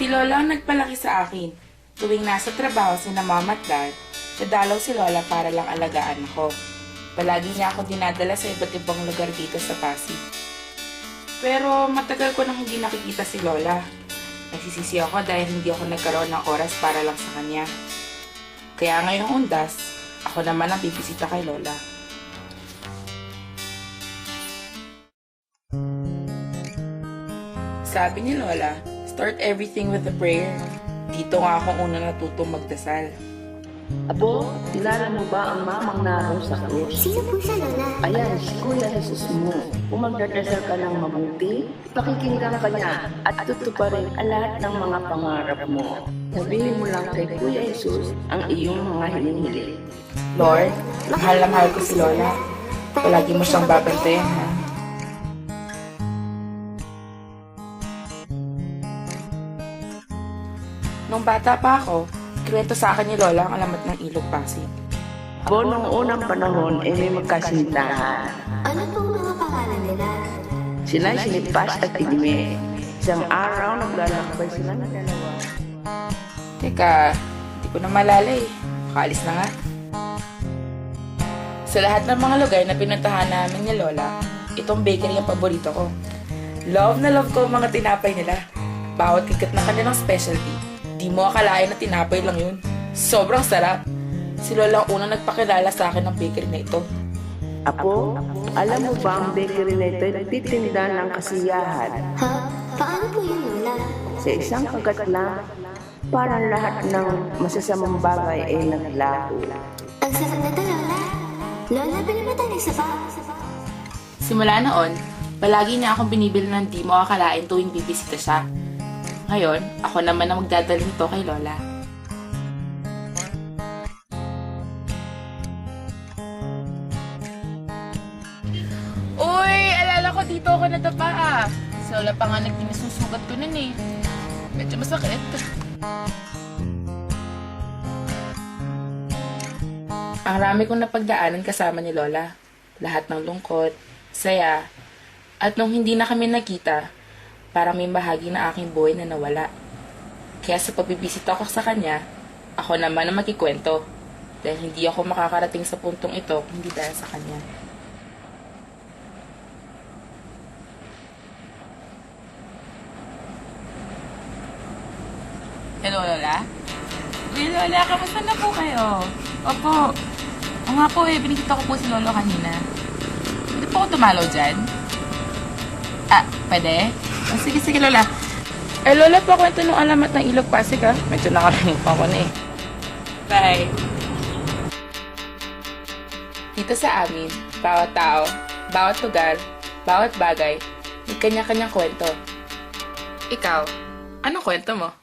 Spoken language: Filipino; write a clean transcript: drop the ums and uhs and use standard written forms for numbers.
Si Lola ang nagpalaki sa akin. Tuwing nasa trabaho sina Mama at Dad, dadalaw si Lola para lang alagaan ako. Palagi niya ako dinadala sa iba't ibang lugar dito sa Pasig. Pero matagal ko nang hindi nakikita si Lola. Nagsisisi ako dahil hindi ako nagkaroon ng oras para lang sa kanya. Kaya ngayong undas, ako naman ang bibisita kay Lola. Sabi ni Lola, start everything with a prayer. Dito nga ako una natutong magdasal. Apo, kilala mo ba ang mamang naroon sa krus? Sino po siya, Lola? Ayan, si Kuya Jesus mo. Kung magdadasal ka ng mabuti, pakikinggan ka niya at tutuparin ang lahat ng mga pangarap mo. Sabihin mo lang kay Kuya Jesus ang iyong mga hiling-hiling. Lord, mahal na mahal ko si Lola. Palagi mo siyang babantayan, ha? Nung bata pa ako, kinuwento sa akin ni Lola ang alamat ng Ilog Pasig. Apo, noong unang panahon, may magkasintahan. Ano pong mga pangalan nila? Sila si Lipas at Idime. Isang araw, naglalakbay sila ng dalawa. Teka, hindi ko na malala eh. Kaalis na nga. Sa lahat ng mga lugar na pinuntahan namin ni Lola, itong bakery ang paborito ko. Love na love ko ang mga tinapay nila. Bawat kikat ng kanilang specialty. Di mo akalain na tinapay lang yun. Sobrang sarap. Si Lola ang unang nagpakilala sa akin ng bakery na ito. Apo, alam mo ba ang bakery na ito ay nagtitinda ng kasiyahan? Ha? Paano po yun, Lola? Sa isang kagat lang, parang lahat ng masasamang bagay ay naglaho. Ang sarap na to, Lola. Lola, pinapatay ng sapa. Simula noon, palagi niya akong binibili ng di mo akalain tuwing bibisita siya. Ngayon, ako naman ang magdadala nito kay Lola. Uy! Alala ko dito ako natapa ah. Si Lola pa nga nagtinasusugat ko nun eh. Medyo masakit. Ang rami kong napagdaanan kasama ni Lola. Lahat ng lungkot, saya, at nung hindi na kami nakita, parang may bahagi na aking buhay na nawala. Kaya sa pagbibisita ko sa kanya, ako naman ang makikwento. Dahil hindi ako makakarating sa puntong ito hindi dahil sa kanya. Hello, Lola? Uy, Lola, kamusta na po kayo? Opo. O nga po eh, binisita ko po si Lolo kanina. Pwede po ako tumalaw dyan? Ah, pwede? Oh, sige, sige, Lola. Eh, Lola, pakwento nung alamat ng Ilog Pasig, ha? Medyo nakalimutan ko na eh. Bye. Dito sa amin, bawat tao, bawat lugar, bawat bagay, may kanya-kanyang kwento. Ikaw, anong kwento mo?